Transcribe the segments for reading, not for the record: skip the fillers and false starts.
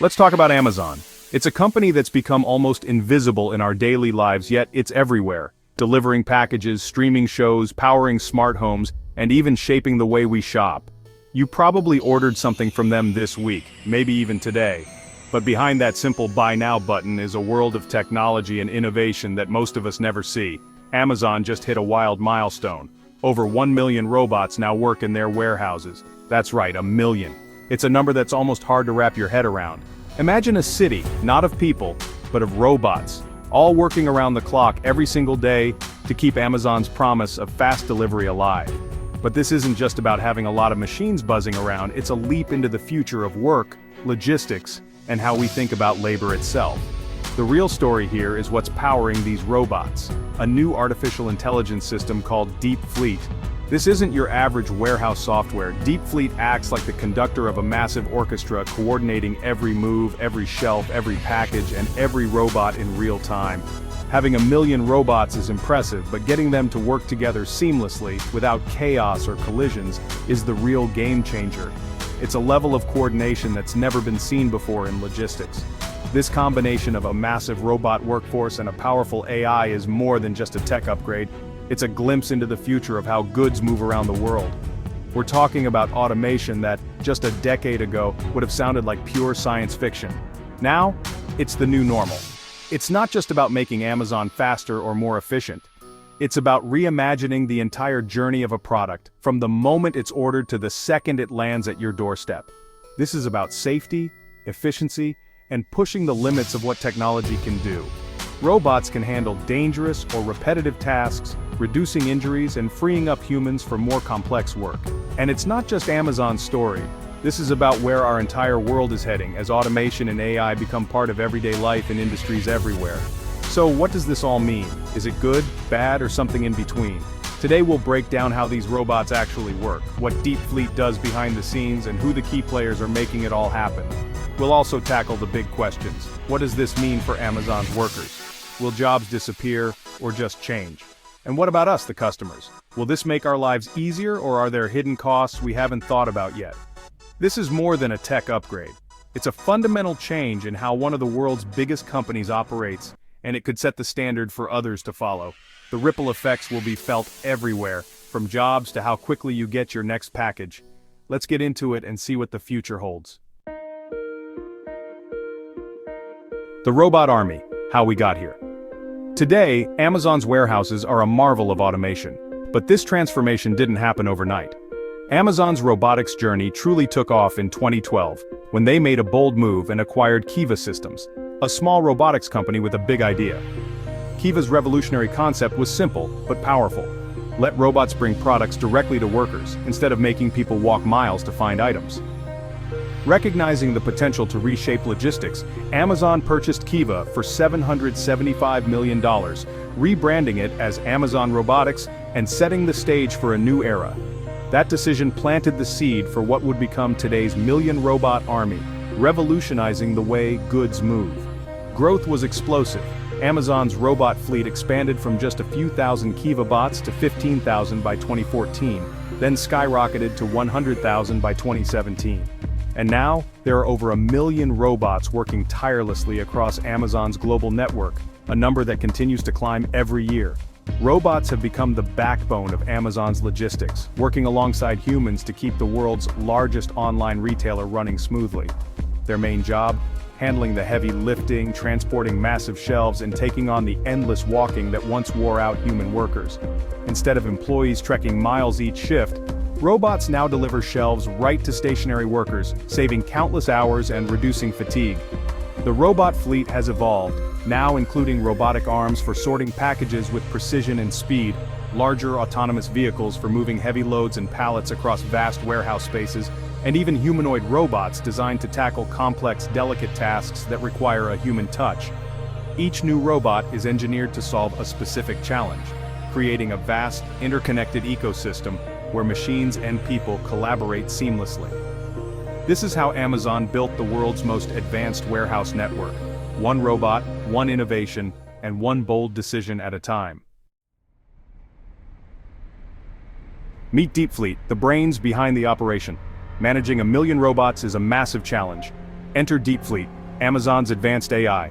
Let's talk about Amazon. It's a company that's become almost invisible in our daily lives, yet it's everywhere, delivering packages, streaming shows, powering smart homes, and even shaping the way we shop. You probably ordered something from them this week, maybe even today. But behind that simple buy now button is a world of technology and innovation that most of us never see. Amazon just hit a wild milestone. Over 1 million robots now work in their warehouses. That's right, 1 million. It's a number that's almost hard to wrap your head around. Imagine a city, not of people, but of robots, all working around the clock every single day to keep Amazon's promise of fast delivery alive. But this isn't just about having a lot of machines buzzing around, it's a leap into the future of work, logistics, and how we think about labor itself. The real story here is what's powering these robots, a new artificial intelligence system called DeepFleet. This isn't your average warehouse software. DeepFleet acts like the conductor of a massive orchestra, coordinating every move, every shelf, every package, and every robot in real time. Having 1 million robots is impressive, but getting them to work together seamlessly, without chaos or collisions, is the real game changer. It's a level of coordination that's never been seen before in logistics. This combination of a massive robot workforce and a powerful AI is more than just a tech upgrade. It's a glimpse into the future of how goods move around the world. We're talking about automation that, just a decade ago, would have sounded like pure science fiction. Now, it's the new normal. It's not just about making Amazon faster or more efficient. It's about reimagining the entire journey of a product, from the moment it's ordered to the second it lands at your doorstep. This is about safety, efficiency, and pushing the limits of what technology can do. Robots can handle dangerous or repetitive tasks, reducing injuries and freeing up humans for more complex work. And it's not just Amazon's story. This is about where our entire world is heading as automation and AI become part of everyday life in industries everywhere. So what does this all mean? Is it good, bad, or something in between? Today we'll break down how these robots actually work, what DeepFleet does behind the scenes, and who the key players are making it all happen. We'll also tackle the big questions. What does this mean for Amazon's workers? Will jobs disappear, or just change? And what about us, the customers? Will this make our lives easier, or are there hidden costs we haven't thought about yet? This is more than a tech upgrade. It's a fundamental change in how one of the world's biggest companies operates, and it could set the standard for others to follow. The ripple effects will be felt everywhere, from jobs to how quickly you get your next package. Let's get into it and see what the future holds. The robot army, how we got here. Today, Amazon's warehouses are a marvel of automation, but this transformation didn't happen overnight. Amazon's robotics journey truly took off in 2012, when they made a bold move and acquired Kiva Systems, a small robotics company with a big idea. Kiva's revolutionary concept was simple, but powerful. Let robots bring products directly to workers, instead of making people walk miles to find items. Recognizing the potential to reshape logistics, Amazon purchased Kiva for $775 million, rebranding it as Amazon Robotics and setting the stage for a new era. That decision planted the seed for what would become today's million-robot army, revolutionizing the way goods move. Growth was explosive. Amazon's robot fleet expanded from just a few thousand Kiva bots to 15,000 by 2014, then skyrocketed to 100,000 by 2017. And now, there are over 1 million robots working tirelessly across Amazon's global network, a number that continues to climb every year. Robots have become the backbone of Amazon's logistics, working alongside humans to keep the world's largest online retailer running smoothly. Their main job? Handling the heavy lifting, transporting massive shelves, and taking on the endless walking that once wore out human workers. Instead of employees trekking miles each shift, robots now deliver shelves right to stationary workers, saving countless hours and reducing fatigue. The robot fleet has evolved, now including robotic arms for sorting packages with precision and speed, larger autonomous vehicles for moving heavy loads and pallets across vast warehouse spaces, and even humanoid robots designed to tackle complex, delicate tasks that require a human touch. Each new robot is engineered to solve a specific challenge, creating a vast, interconnected ecosystem where machines and people collaborate seamlessly. This is how Amazon built the world's most advanced warehouse network. One robot, one innovation, and one bold decision at a time. Meet DeepFleet, the brains behind the operation. Managing 1 million robots is a massive challenge. Enter DeepFleet, Amazon's advanced AI.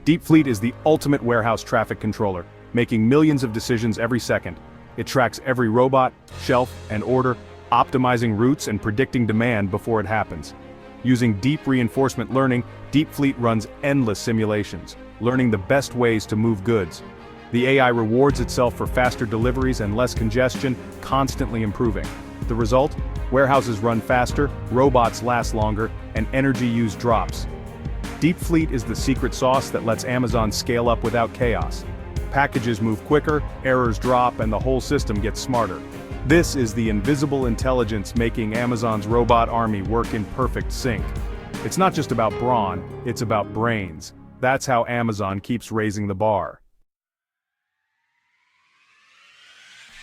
DeepFleet is the ultimate warehouse traffic controller, making millions of decisions every second. It tracks every robot, shelf, and order, optimizing routes and predicting demand before it happens. Using deep reinforcement learning, DeepFleet runs endless simulations, learning the best ways to move goods. The AI rewards itself for faster deliveries and less congestion, constantly improving. The result? Warehouses run faster, robots last longer, and energy use drops. DeepFleet is the secret sauce that lets Amazon scale up without chaos. Packages move quicker, errors drop, and the whole system gets smarter. This is the invisible intelligence making Amazon's robot army work in perfect sync. It's not just about brawn, it's about brains. That's how Amazon keeps raising the bar.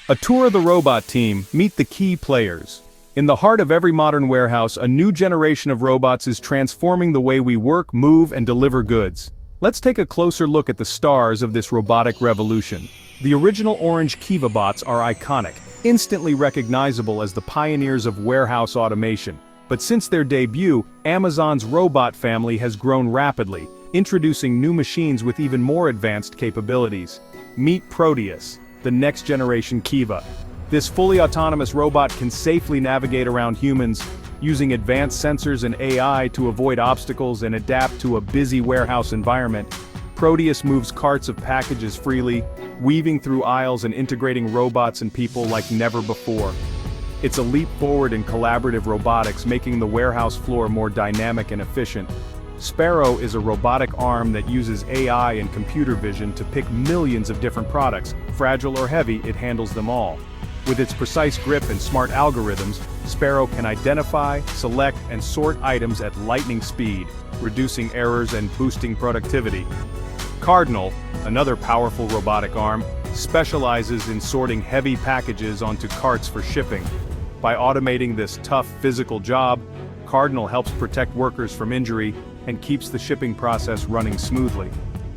A tour of the robot team, meet the key players. In the heart of every modern warehouse, a new generation of robots is transforming the way we work, move, and deliver goods. Let's take a closer look at the stars of this robotic revolution. The original orange Kiva bots are iconic, instantly recognizable as the pioneers of warehouse automation. But since their debut, Amazon's robot family has grown rapidly, introducing new machines with even more advanced capabilities. Meet Proteus, the next generation Kiva. This fully autonomous robot can safely navigate around humans, using advanced sensors and AI to avoid obstacles and adapt to a busy warehouse environment. Proteus moves carts of packages freely, weaving through aisles and integrating robots and people like never before. It's a leap forward in collaborative robotics, making the warehouse floor more dynamic and efficient. Sparrow is a robotic arm that uses AI and computer vision to pick millions of different products. Fragile or heavy, it handles them all. With its precise grip and smart algorithms, Sparrow can identify, select, and sort items at lightning speed, reducing errors and boosting productivity. Cardinal, another powerful robotic arm, specializes in sorting heavy packages onto carts for shipping. By automating this tough physical job, Cardinal helps protect workers from injury and keeps the shipping process running smoothly.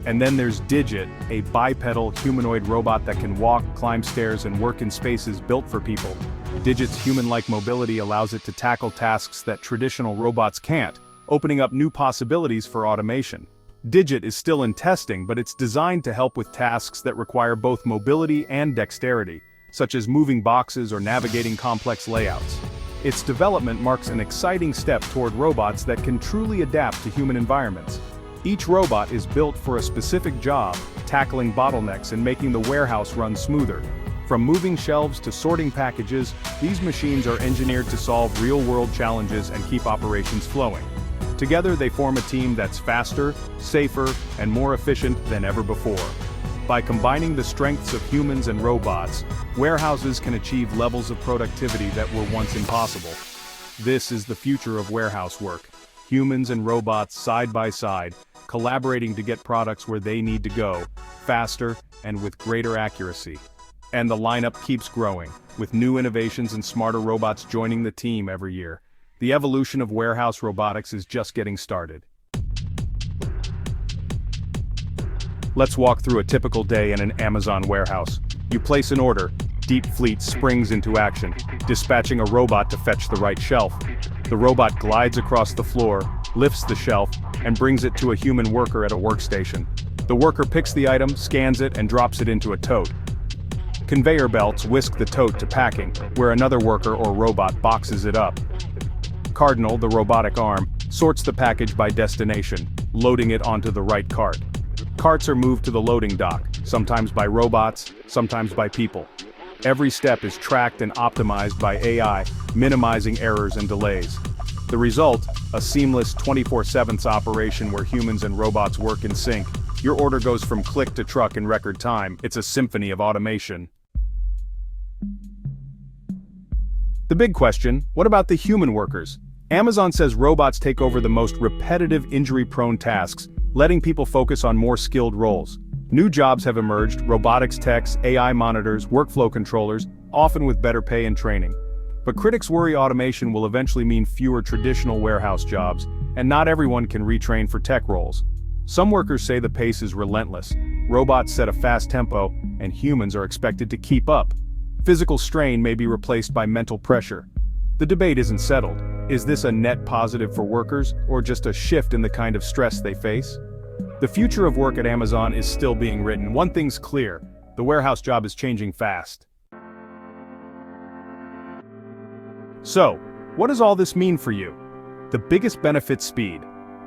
And then there's Digit, a bipedal humanoid robot that can walk, climb stairs, and work in spaces built for people. Digit's human-like mobility allows it to tackle tasks that traditional robots can't, opening up new possibilities for automation. Digit is still in testing, but it's designed to help with tasks that require both mobility and dexterity, such as moving boxes or navigating complex layouts. Its development marks an exciting step toward robots that can truly adapt to human environments. Each robot is built for a specific job, tackling bottlenecks and making the warehouse run smoother. From moving shelves to sorting packages, these machines are engineered to solve real-world challenges and keep operations flowing. Together they form a team that's faster, safer, and more efficient than ever before. By combining the strengths of humans and robots, warehouses can achieve levels of productivity that were once impossible. This is the future of warehouse work. Humans and robots side by side, collaborating to get products where they need to go, faster and with greater accuracy. And the lineup keeps growing, with new innovations and smarter robots joining the team every year. The evolution of warehouse robotics is just getting started. Let's walk through a typical day in an Amazon warehouse. You place an order, DeepFleet springs into action, dispatching a robot to fetch the right shelf. The robot glides across the floor, lifts the shelf, and brings it to a human worker at a workstation. The worker picks the item, scans it, and drops it into a tote. Conveyor belts whisk the tote to packing, where another worker or robot boxes it up. Cardinal, the robotic arm, sorts the package by destination, loading it onto the right cart. Carts are moved to the loading dock, sometimes by robots, sometimes by people. Every step is tracked and optimized by AI, minimizing errors and delays. The result, a seamless 24/7 operation where humans and robots work in sync. Your order goes from click to truck in record time. It's a symphony of automation. The big question, what about the human workers? Amazon says robots take over the most repetitive, injury-prone tasks, letting people focus on more skilled roles. New jobs have emerged: robotics techs, AI monitors, workflow controllers, often with better pay and training. But critics worry automation will eventually mean fewer traditional warehouse jobs, and not everyone can retrain for tech roles. Some workers say the pace is relentless. Robots set a fast tempo, and humans are expected to keep up. Physical strain may be replaced by mental pressure. The debate isn't settled. Is this a net positive for workers, or just a shift in the kind of stress they face? The future of work at Amazon is still being written. One thing's clear: the warehouse job is changing fast. So, what does all this mean for you? The biggest benefit: speed.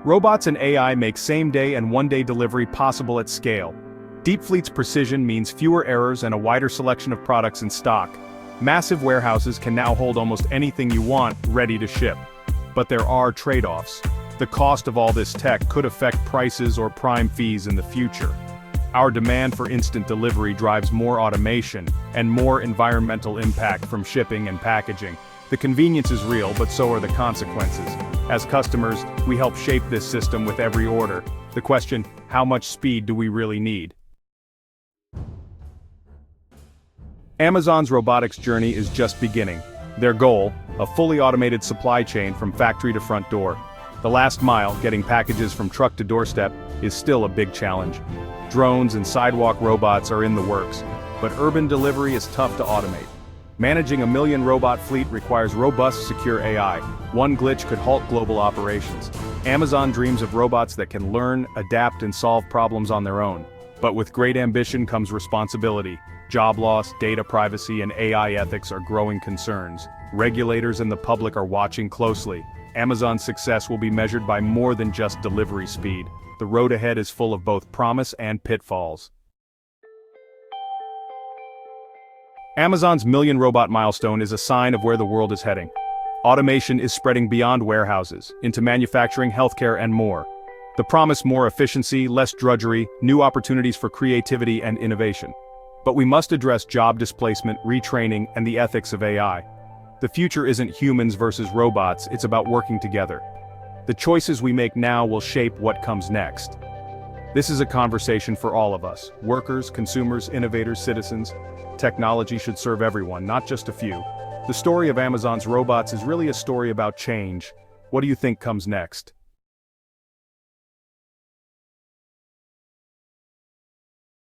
Robots and AI make same-day and one-day delivery possible at scale. DeepFleet's precision means fewer errors and a wider selection of products in stock. Massive warehouses can now hold almost anything you want ready to ship. But there are trade-offs. The cost of all this tech could affect prices or prime fees in the future. Our demand for instant delivery drives more automation and more environmental impact from shipping and packaging. The convenience is real, but so are the consequences. As customers, we help shape this system with every order. The question: how much speed do we really need? Amazon's robotics journey is just beginning. Their goal: a fully automated supply chain from factory to front door. The last mile, getting packages from truck to doorstep, is still a big challenge. Drones and sidewalk robots are in the works, but urban delivery is tough to automate. Managing a million robot fleet requires robust, secure AI. One glitch could halt global operations. Amazon dreams of robots that can learn, adapt, and solve problems on their own. But with great ambition comes responsibility. Job loss, data privacy, and AI ethics are growing concerns. Regulators and the public are watching closely. Amazon's success will be measured by more than just delivery speed. The road ahead is full of both promise and pitfalls. Amazon's million robot milestone is a sign of where the world is heading. Automation is spreading beyond warehouses, into manufacturing, healthcare, and more. The promise: more efficiency, less drudgery, new opportunities for creativity and innovation. But we must address job displacement, retraining, and the ethics of AI. The future isn't humans versus robots, it's about working together. The choices we make now will shape what comes next. This is a conversation for all of us: workers, consumers, innovators, citizens. Technology should serve everyone, not just a few. The story of Amazon's robots is really a story about change. What do you think comes next?